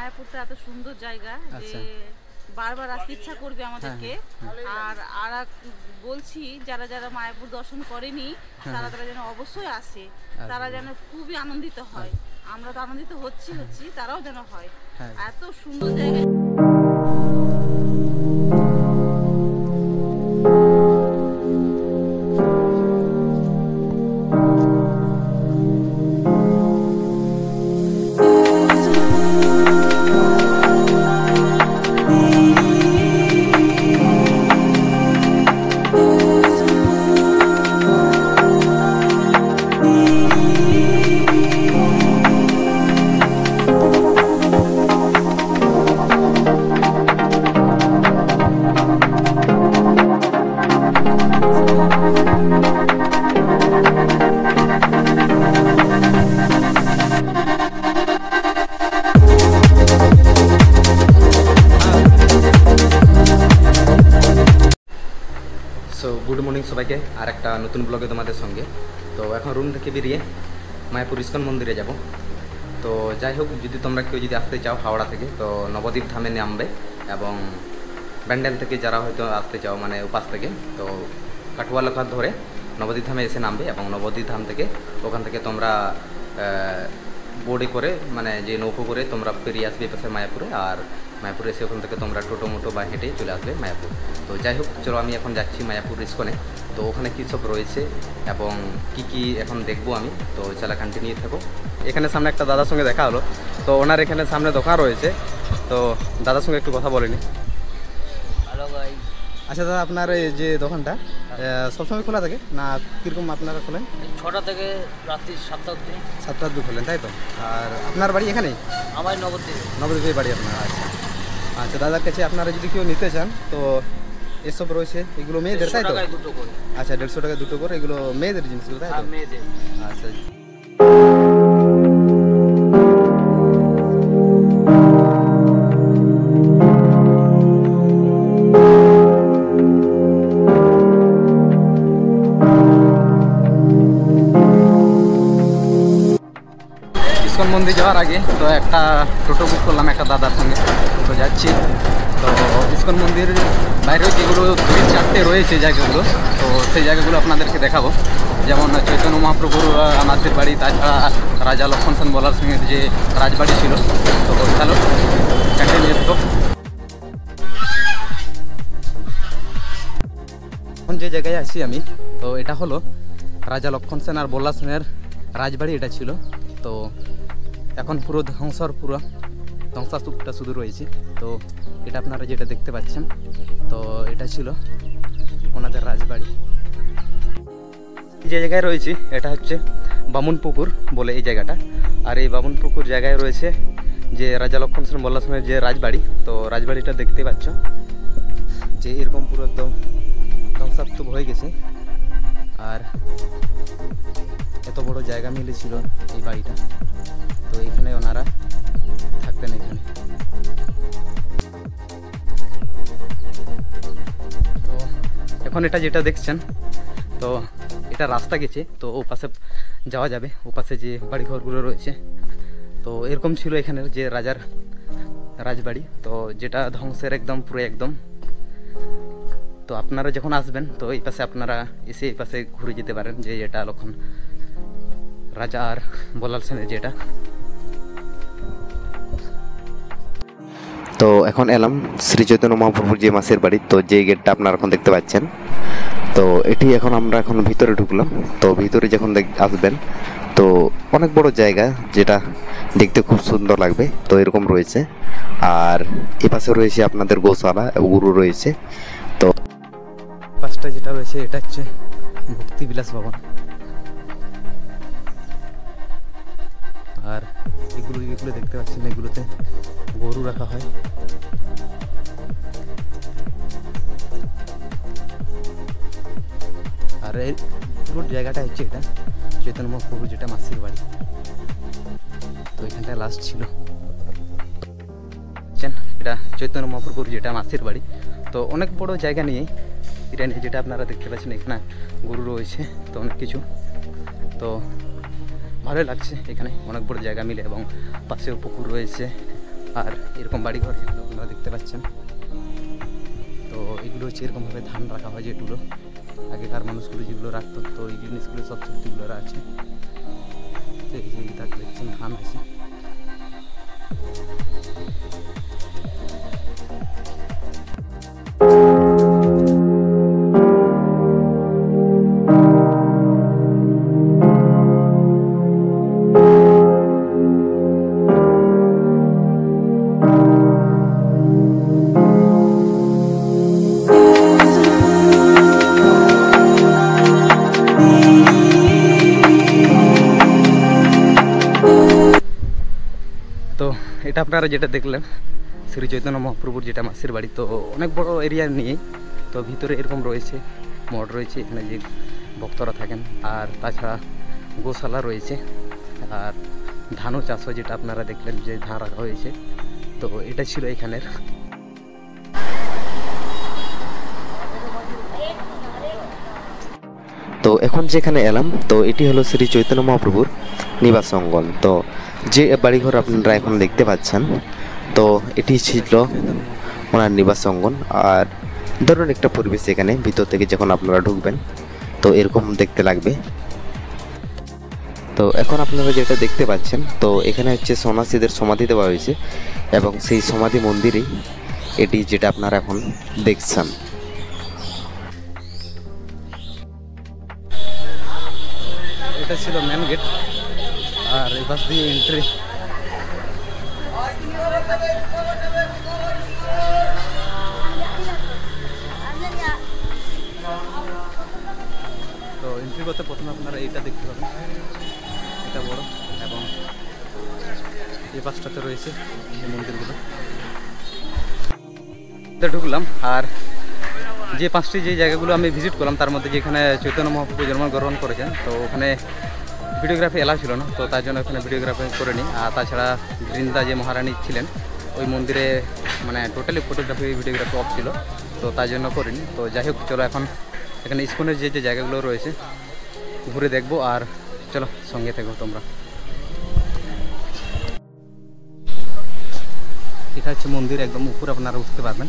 মায়াপুরটা এত সুন্দর জায়গা যে বারবার আসতে ইচ্ছা করবে আমাদেরকে। আর বলছি যারা যারা মায়াপুর দর্শন করেনি তারা তারা যেন অবশ্যই আসে, তারা যেন খুবই আনন্দিত হয়। আমরা তো আনন্দিত হচ্ছি তারাও যেন হয়। এত সুন্দর জায়গা। গুড মর্নিং সবাইকে, আর একটা নতুন ব্লগে তোমাদের সঙ্গে। তো এখন রুম থেকে বেরিয়ে মায়াপুর ইস্কন মন্দিরে যাব। তো যাই হোক, যদি তোমরা কেউ যদি আসতে চাও হাওড়া থেকে, তো নবদ্বীপ ধামে নামবে, এবং ব্যান্ডেল থেকে যারা হয়তো আসতে চাও মানে উপাস থেকে, তো কাঠুয়া লোকাল ধরে নবদ্বীপ ধামে এসে নামবে, এবং নবদ্বীপ ধাম থেকে ওখান থেকে তোমরা বোর্ডে করে মানে যে নৌকো করে তোমরা বেরিয়ে আসবে পাশে মায়াপুরে, আর মায়াপুরে এসে ওখান থেকে তোমরা টোটো মোটো বা হেঁটে চলে আসবে মায়াপুর। তো যাই হোক, চলো আমি এখন যাচ্ছি মায়াপুর ইস্কনে। তো ওখানে কী সব রয়েছে এবং কি এখন দেখবো আমি, তো চলো কন্টিনিউ থাকো। এখানে সামনে একটা দাদার সঙ্গে দেখা হলো, তো ওনার এখানে সামনে দোকান রয়েছে, তো দাদার সঙ্গে একটু কথা বলিনি। হ্যালো ভাই। আচ্ছা দাদা, আপনার এই যে দোকানটা সবসময় খোলা থাকে না কীরকম আপনারা খোলেন? 6টা থেকে রাত্রি 7টা অবধি। 7টা অবধি খোলেন, তাই তো? আর আপনার বাড়ি এখানেই? আমার নবদ্বীপে। নবদ্বীপে বাড়ি আপনার? আচ্ছা আচ্ছা, দাদার কাছে আপনারা যদি কেউ নিতে চান তো এসব রয়েছে, এগুলো মেয়েদের, তাই তো? আচ্ছা, 150 টাকা দুটো করে, এগুলো মেয়েদের জিনিসগুলো, তাই তো? মেয়েদের। আচ্ছা, ইস্কন মন্দির যাওয়ার আগে তো একটা টোটো বুক করলাম একটা দাদার সঙ্গে, তো যাচ্ছি। তো ইস্কন মন্দির বাইরেও যেগুলো 2-4টে রয়েছে জায়গাগুলো, তো সেই জায়গাগুলো আপনাদেরকে দেখাবো। যেমন চৈতন্য মহাপ্রভুর মাসির বাড়ি, তাছাড়া রাজা লক্ষ্মণ সেন বলার সঙ্গে যে রাজবাড়ি ছিল। তো চলো কন্টিনিউ থাকো। এখন যে জায়গায় আছি আমি, তো এটা হলো রাজা লক্ষ্মণ সেন আর বল্লাল সেনের রাজবাড়ি এটা ছিল। তো এখন পুরো ধ্বংসাস্তূপটা শুধু রয়েছে। তো এটা আপনারা যেটা দেখতে পাচ্ছেন, তো এটা ছিল ওনাদের রাজবাড়ি। যে জায়গায় রয়েছে এটা হচ্ছে বামুনপুকুর বলে এই জায়গাটা, আর এই বামুনপুকুর জায়গায় রয়েছে যে রাজা লক্ষ্মণ সেন বল্লাল সেনের যে রাজবাড়ি। তো রাজবাড়িটা দেখতে পাচ্ছ যে এরকম পুরো একদম ধ্বংসাস্তূপ হয়ে গেছে, আর এত বড় জায়গা মিলেছিল এই বাড়িটা। তো এখানে ওনারা থাকতেন এখানে। তো এখন এটা যেটা দেখছেন, তো এটা রাস্তা গেছে, তো ও পাশে যাওয়া যাবে, ও পাশে যে বাড়িঘরগুলো রয়েছে। তো এরকম ছিল এখানের যে রাজার রাজবাড়ি, তো যেটা ধ্বংসের একদম পুরো একদম। তো আপনারা যখন আসবেন তো এই পাশে আপনারা এসে এই পাশে ঘুরে যেতে পারেন, যে এটা লক্ষণ রাজা আর বল্লাল সেনের যেটা। তো এখন এলাম শ্রী চৈতন্য মহাপ্রভুর যে মাসির বাড়ি, তো যে গেটটা আপনারা এখন দেখতে পাচ্ছেন, তো এটি এখন আমরা এখন ভিতরে ঢুকলাম। তো ভিতরে যখন আসবেন তো অনেক বড় জায়গা, যেটা দেখতে খুব সুন্দর লাগবে। তো এরকম রয়েছে, আর এ পাশে রয়েছে আপনাদের গোশালা, গুরু রয়েছে। তো পাশটা যেটা রয়েছে এটা হচ্ছে ভক্তি বিলাস ভবন, আর এগুলো দেখতে পাচ্ছেন এগুলোতে গরু রাখা হয়। আর এই পুরো জায়গাটা হচ্ছে এটা চৈতন্য মহাপ্রভুর যেটা মাসির বাড়ি। তো এখানটা লাস্ট ছিল এটা চৈতন্য মহাপ্রভুর যেটা মাসির বাড়ি। তো অনেক বড় জায়গা নিয়ে এটা নিয়ে, যেটা আপনারা দেখতে পাচ্ছেন এখানে গরু রয়েছে, তো অনেক কিছু। তো ভালোই লাগছে এখানে, অনেক বড় জায়গা মিলে, এবং পাশেও পুকুর রয়েছে, আর এরকম বাড়িঘর যেগুলো আপনারা দেখতে পাচ্ছেন, তো এগুলো হচ্ছে এরকমভাবে ধান রাখা হয় যেগুলো আগেকার মানুষগুলো যেগুলো রাখতো, তো এই জিনিসগুলো সব সত্যিগুলো আছে। তো এই যে দাগ দেখছেন ধান আছে। তো এটা আপনারা যেটা দেখলেন শ্রী চৈতন্য মহাপ্রভুর যেটা মাসির বাড়ি, তো অনেক বড় এরিয়া নিয়ে, তো ভিতরে এরকম রয়েছে মঠ রয়েছে, এখানে যে ভক্তরা থাকেন, আর তাছাড়া গোশালা রয়েছে, আর ধানও চাষ হয় যেটা আপনারা দেখলেন যে ধান রাখা হয়েছে। তো এটা ছিল এখানের। তো এখন যেখানে এলাম, তো এটি হলো শ্রী চৈতন্য মহাপ্রভুর নিবাস অঙ্গন। তো যে বাড়িঘর আপনারা এখন দেখতে পাচ্ছেন, তো এটি ছিল ওনার নিবাস অঙ্গন। আর ধরুন একটা পরিবেশ এখানে ভিতর থেকে যখন আপনারা ঢুকবেন তো এরকম দেখতে লাগবে। তো এখন আপনারা যেটা দেখতে পাচ্ছেন, তো এখানে হচ্ছে সন্ন্যাসীদের সমাধি দেওয়া হয়েছে, এবং সেই সমাধি মন্দিরেই এটি যেটা আপনারা এখন দেখছেন। এটা ছিল মেন গেট, আর এই পাশ দিয়ে এন্ট্রি। তো এন্ট্রি করতে প্রথমে আপনারা এইটা দেখতে পাবেন, এটা বড়, এবং এই পাশটাতে রয়েছে এই মন্দিরগুলো। ঢুকলাম, আর যে 5টি যে জায়গাগুলো আমি ভিজিট করলাম তার মধ্যে যেখানে চৈতন্য মহাপ্রভু জন্মগ্রহণ করেছেন, তো ওখানে ভিডিওগ্রাফি এলাও ছিল না, তো তার জন্য ওখানে ভিডিওগ্রাফি করে নিই। আর তাছাড়া বৃন্দা যে মহারানী ছিলেন ওই মন্দিরে মানে টোটালি ফটোগ্রাফি ভিডিওগ্রাফি অফ ছিল, তো তার জন্য করিনি। তো যাই হোক, চলো এখন এখানে ইস্কনের যে যে জায়গাগুলো রয়েছে ঘুরে দেখবো, আর চলো সঙ্গে থেকো তোমরা। এটা হচ্ছে মন্দির, একদম উপর আপনারা উঠতে পারবেন,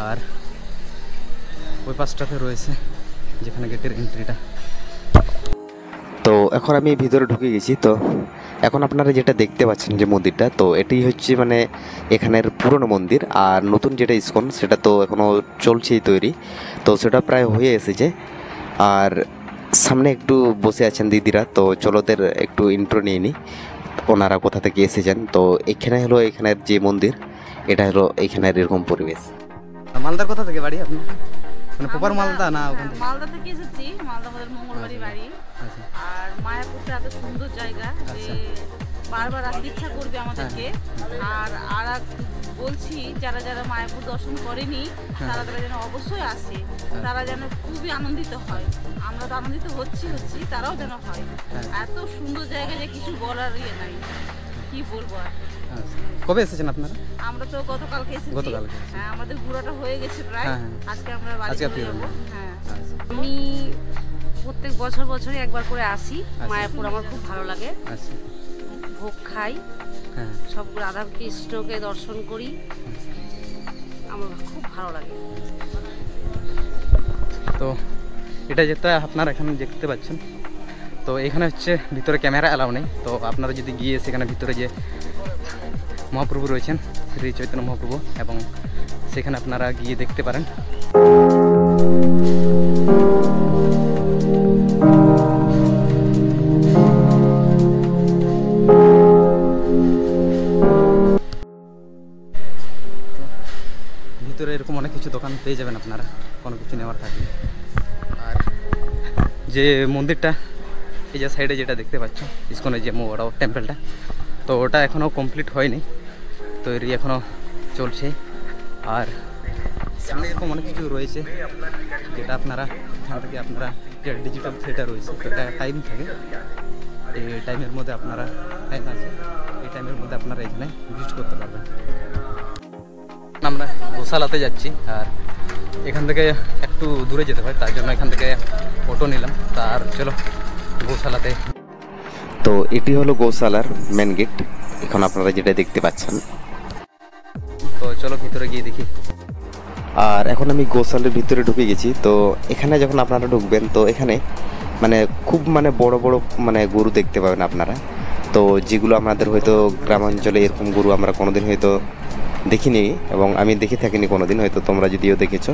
আর ওই পাশটাতে রয়েছে যেখানে গেটের এন্ট্রিটা। তো এখন আমি ভিতরে ঢুকে গেছি। তো এখন আপনারা যেটা দেখতে পাচ্ছেন যে মন্দিরটা, তো এটি হচ্ছে মানে এখানের পুরনো মন্দির। আর নতুন যেটা ইস্কন সেটা তো এখনও চলছেই তৈরি, তো সেটা প্রায় হয়ে এসেছে। আর সামনে একটু বসে আছেন দিদিরা, তো চলোদের একটু ইন্ট্রো নিয়ে নিই, ওনারা কোথা থেকে এসেছেন। তো এখানে হলো এখানের যে মন্দির, এটা হলো এখানের এরকম পরিবেশ। মালদার কোথা থেকে বাড়ি আপনি? মানে প্রপার মালদা না ওখান থেকে? মালদা থেকে এসেছি, মালদা আমাদের মঙ্গলবাড়ি বাড়ি। আচ্ছা। আর মায়াপুরটা এত সুন্দর জায়গা যে বারবার আসতে ইচ্ছা করবে আমাদেরকে। আর বলছি যারা যারা মায়াপুর দর্শন করেনি তারা যেন অবশ্যই আসে, তারা যেন খুবই আনন্দিত হয়। আমরা তো আনন্দিত হচ্ছি, তারাও যেন হয়। এত সুন্দর জায়গা যে কিছু বলার ইয়ে নাই, কি বলবো আর। কবে এসেছেন আপনারা? আমরা তো গতকালকে এসেছি। গতকালকে? হ্যাঁ, আমাদের ঘোরাটা হয়ে গেছে প্রায়। আজকে আমরা বাড়ি আজকে চলে যাবো। হ্যাঁ, আমি প্রত্যেক বছরই একবার করে আসি মায়াপুর। আমার খুব ভালো লাগে। আচ্ছা। ভোগ খাই, হ্যাঁ, সব রাধা কৃষ্ণকে দর্শন করি, আমার খুব ভালো লাগে। তো এটা যেটা আপনারা এখানে দেখতে পাচ্ছেন, তো এখানে হচ্ছে ভিতরে ক্যামেরা অ্যালাউ নেই। তো আপনারা যদি গিয়ে সেখানে ভিতরে যে মহাপ্রভু রয়েছেন শ্রী চৈতন্য মহাপ্রভু, এবং সেখানে আপনারা গিয়ে দেখতে পারেন। ভিতরে এরকম অনেক কিছু দোকান পেয়ে যাবেন আপনারা কোনো কিছু নেওয়ার থাকলে। আর যে মন্দিরটা এই যে সাইডে যেটা দেখতে পাচ্ছ ইস্কনের যে বড় টেম্পলটা, তো ওটা এখনও কমপ্লিট হয়নি, তৈরি এখনও চলছে। আর সামনে এরকম অনেক কিছু রয়েছে যেটা আপনারা এখান থেকে আপনারা যে ডিজিটাল থিয়েটার রয়েছে, এটা টাইম থাকে, এই টাইমের মধ্যে আপনারা টাইম আছে, এই টাইমের মধ্যে আপনারা এখানে ভিজিট করতে পারবেন। আমরা গোশালাতে যাচ্ছি, আর এখান থেকে একটু দূরে যেতে হয়, তার জন্য এখান থেকে অটো নিলাম। তার চলো গোশালাতে। তো এটি হলো গৌশালার মেন গেট, এখন আপনারা যেটা দেখতে পাচ্ছেন। তো চলো ভিতরে গিয়ে দেখি। আর এখন আমি গোশালার ভিতরে ঢুকে গেছি। তো এখানে যখন আপনারা ঢুকবেন তো এখানে মানে খুব মানে বড় বড় মানে গরু দেখতে পাবেন আপনারা। তো যেগুলো আমাদের হয়তো গ্রামাঞ্চলে এরকম গরু আমরা কোনোদিন হয়তো দেখিনি, এবং আমি দেখে থাকিনি কোনোদিন, হয়তো তোমরা যদিও দেখেছো।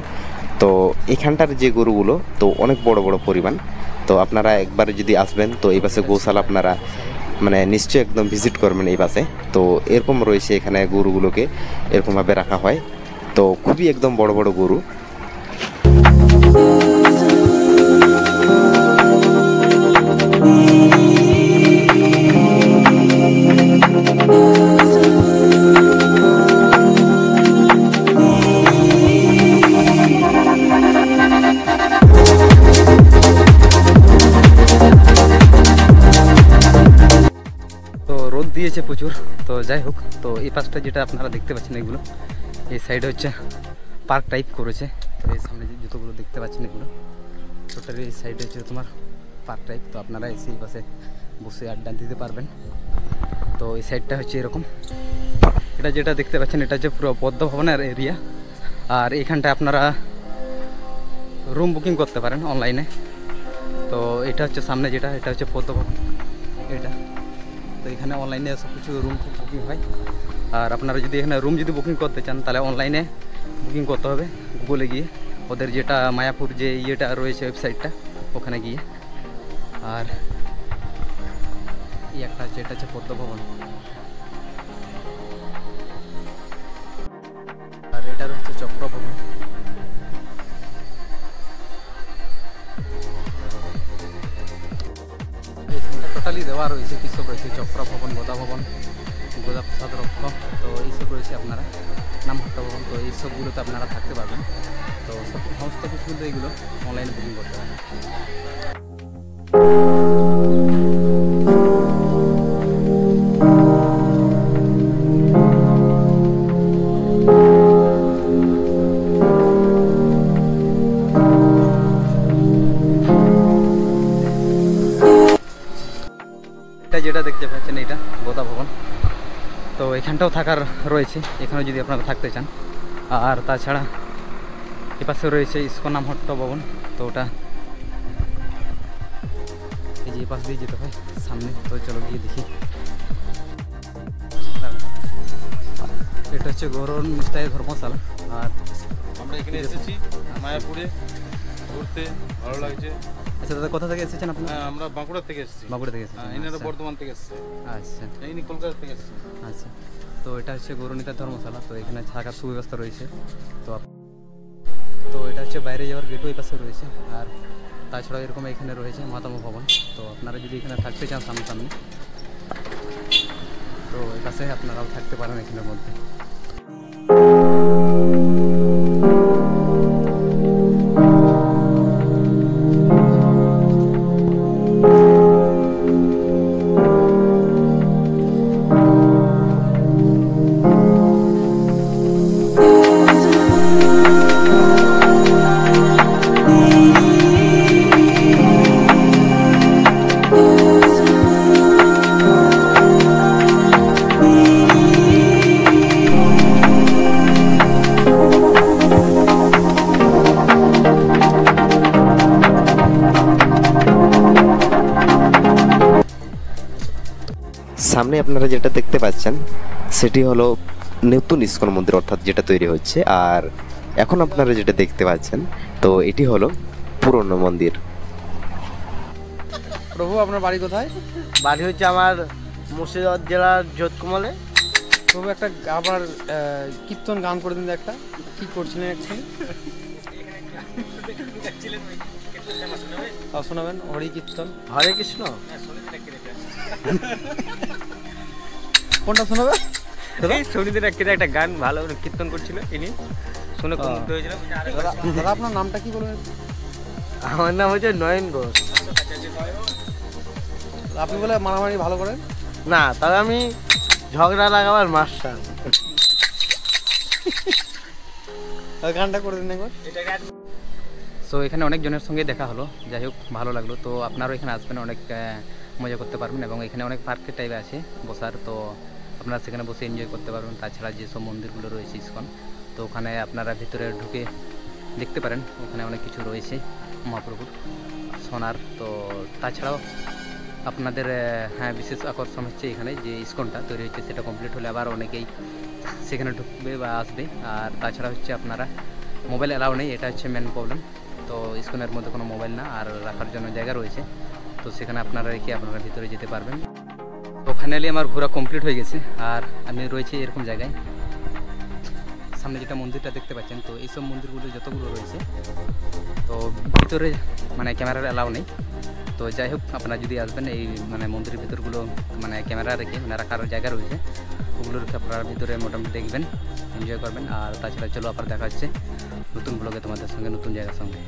তো এখানটার যে গরুগুলো তো অনেক বড় বড় পরিমাণ। তো আপনারা একবার যদি আসবেন তো এই পাশে গোশালা আপনারা মানে নিশ্চয়ই একদম ভিজিট করবেন এই পাশে। তো এরকম রয়েছে এখানে গরুগুলোকে এরকমভাবে রাখা হয়। তো খুবই একদম বড় বড় গরু। রোদ দিয়েছে প্রচুর। তো যাই হোক, তো এই পাশটা যেটা আপনারা দেখতে পাচ্ছেন এগুলো এই সাইডে হচ্ছে পার্ক টাইপ করেছে। তো এই সামনে যে জুতোগুলো দেখতে পাচ্ছেন এগুলো টোটাল এই সাইডে হচ্ছে তোমার পার্ক টাইপ। তো আপনারা এসে এই পাশে বসে আড্ডা দিতে পারবেন। তো এই সাইডটা হচ্ছে এরকম। এটা যেটা দেখতে পাচ্ছেন এটা হচ্ছে পুরো পদ্ম ভবনের এরিয়া। আর এখানটায় আপনারা রুম বুকিং করতে পারেন অনলাইনে। তো এটা হচ্ছে সামনে যেটা, এটা হচ্ছে পদ্ম ভবন এটা। তো এখানে অনলাইনে সব কিছু রুম বুকিং হয়। আর আপনারা যদি এখানে রুম যদি বুকিং করতে চান তাহলে অনলাইনে বুকিং করতে হবে গুগলে গিয়ে, ওদের যেটা মায়াপুর যে ইয়েটা রয়েছে ওয়েবসাইটটা ওখানে গিয়ে। আর এই একটা হচ্ছে এটা হচ্ছে পদ্ম ভবন। আর এটার হচ্ছে চক্র ভবন। টোটালি দেওয়া রয়েছে কিসব রয়েছে চক্র ভবন, গোদা ভবন, গোদা প্রসাদ রক্ষ। তো এইসব রয়েছে আপনারা নামহট্টা ভবন। তো এইসবগুলোতে আপনারা থাকতে পারবেন। তো সমস্ত কিছু কিন্তু এইগুলো অনলাইনে বুকিং করতে পারেন। যেটা দেখতে পাচ্ছেন এটা গোদা ভবন। তো এখানটাও থাকার রয়েছে, এখানে যদি আপনারা থাকতে চান। আর তাছাড়া এপাশে রয়েছে ইসকন নামহট্টা ভবন। তো ওটা এই যে এপাশ দিয়ে যেতে হয় সামনে। তো চলো গিয়ে দেখি। এটা হচ্ছে গৌরন মিষ্টাই ধর্মশালা। আর আমরা এখানে এসেছি মায়াপুরে ঘুরতে, ভালো লাগছে। আচ্ছা দাদা, কোথা থেকে এসেছেন আপনারা? হ্যাঁ, আমরা বাঁকুড়া থেকে এসেছি। বাঁকুড়া থেকে এসেছেন? ইনারা আচ্ছা। বর্ধমান থেকে এসেছে। আচ্ছা ইনি কলকাতা থেকে এসেছে। আচ্ছা। তো এটা হচ্ছে গৌরনীতা ধর্মশালা। তো এখানে থাকার সুব্যবস্থা রয়েছে। তো এটা হচ্ছে বাইরে যাওয়ার গেটও এই পাশে রয়েছে। আর তাছাড়াও এরকম এখানে রয়েছে মাতাম ভবন। তো আপনারা যদি এখানে থাকতে চান সামনাসামনি তো এই পাশে আপনারাও থাকতে পারেন এখানের মধ্যে। সামনে আপনারা যেটা দেখতে পাচ্ছেন সেটি হলো নতুন ইসকন মন্দির, অর্থাৎ যেটা তৈরি হচ্ছে। আর এখন আপনারা যেটা দেখতে পাচ্ছেন তো এটি হলো পুরনো মন্দির। প্রভু আপনার বাড়ি কোথায়? বাড়ি হচ্ছে আমার মুর্শিদাবাদ জেলার যোধকুমলে। প্রভু একটা আবার কীর্তন গান করে দিন একটা। কি করছিলেন অ্যাকচুয়ালি? শোনাবেন হরি কীর্তন। হরে কৃষ্ণ। কোনটা শোনাবে? শনিদের একটা গান ভালো কীর্তন করছিল ইনি, শুনে খুব মুগ্ধ হয়েছিলাম। দাদা আপনার নামটা কি বলবেন? আমার নাম হচ্ছে নয়ন ঘোষ। আপনি বলে মারামারি ভালো করেন? না, তবে আমি ঝগড়া লাগাবার মাস্টার। গানটা করে দিন একবার। সো এখানে অনেকজনের সঙ্গে দেখা হলো, যাই হোক ভালো লাগলো। তো আপনারাও এখানে আসবেন, অনেক মজা করতে পারবেন। এবং এখানে অনেক পার্কের টাইপে আছে বসার। তো আপনারা সেখানে বসে এনজয় করতে পারবেন। তাছাড়া যেসব মন্দিরগুলো রয়েছে ইসকন, তো ওখানে আপনারা ভিতরে ঢুকে দেখতে পারেন, ওখানে অনেক কিছু রয়েছে মহাপ্রভুর সোনার। তো তাছাড়াও আপনাদের হ্যাঁ বিশেষ আকর্ষণ হচ্ছে এখানে যে ইসকনটা তৈরি হচ্ছে, সেটা কমপ্লিট হলে আবার অনেকেই সেখানে ঢুকবে বা আসবে। আর তাছাড়া হচ্ছে আপনারা মোবাইল অ্যালাউ নেই, এটা হচ্ছে মেন প্রবলেম। তো ইসকনের মধ্যে কোনো মোবাইল না, আর রাখার জন্য জায়গা রয়েছে, তো সেখানে আপনারা রেখে আপনারা ভিতরে যেতে পারবেন। তো ফাইনালি আমার ঘোরা কমপ্লিট হয়ে গেছে, আর আমি রয়েছি এরকম জায়গায়। সামনে যেটা মন্দিরটা দেখতে পাচ্ছেন, তো এইসব মন্দিরগুলো যতগুলো রয়েছে, তো ভিতরে মানে ক্যামেরার অ্যালাউ নেই। তো যাই হোক, আপনারা যদি আসবেন এই মানে মন্দিরের ভিতরগুলো মানে ক্যামেরা রেখে মানে রাখার জায়গা রয়েছে, ওগুলো রেখে আপনারা ভিতরে মোটামুটি দেখবেন, এনজয় করবেন। আর তাছাড়া চলো আবার দেখা হচ্ছে নতুন ব্লগে তোমাদের সঙ্গে, নতুন জায়গার সঙ্গে।